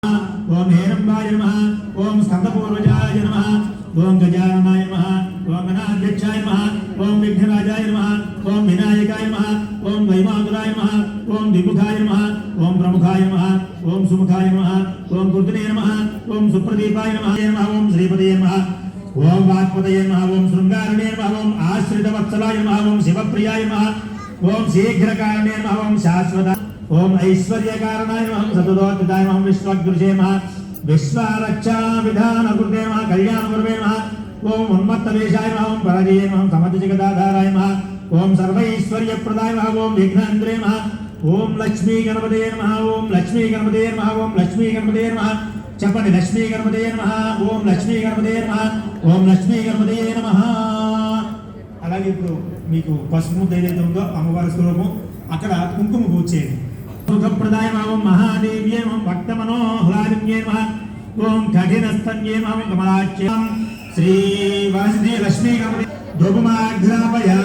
ओम हेरंबाय नमः ओम स्कंदपूर्वजाय नमः ओम गजाननाय नमः ओम गणाध्यक्षाय नमः ओम विघ्नराजाय नमः ओम विनायकाय नमः ओम वैमातुराय नमः ओम द्विमुखाय नमः ओम प्रमुखाय नमः ओम सुमुखाय नमः ओम कुर्तने नमः ओम सुप्रदीपाय नमः ओम श्रीपतये नमः ओम वाक्पतये नमः ओम शृंगारणे नमः ओम आश्रितवत्सलाय नमः ओम शिवप्रियाय नमः ओम शीघ्रकारणे नमः ओम शाश्वत ओम ऐश्वर्यकारणाय नमः सततोत्थिताय नमः विश्वगुरुषे नमः विश्वरक्षा विधान गुरुते नमः कल्याण गुरुवे नमः ओम उन्मत्तवेशाय नमः ओम पराजये नमः समधिजगदाधाराय नमः ओम सर्वैश्वर्यप्रदाय नमः ओम विघ्नेन्द्रे नमः ओम लक्ष्मी गणपतये नमः ओम लक्ष्मी गणपतये नमः ओम लक्ष्मी गणपतये नमः చెప్పండి లక్ష్మీ గణపతయే నమః ఓం లక్ష్మీ గణపతయే నమః ఓం లక్ష్మీ గణపతయే నమః అలాగే ఇప్పుడు మీకు పసుపు ముద్ద ఏదైతే ఉందో అమ్మవారి స్వరూపం అక్కడ కుంకుమ పూజ చేయండి సుఖప్రదాయ ఓం మహాదేవ్యే ఓం భక్త మనోహ్లాదిన్యే నమః ఓం కఠినస్తన్యే నమః కమలాఖ్యం శ్రీ వాసుదేవ లక్ష్మీ గణపతి ధూపమాఘ్రాపయామి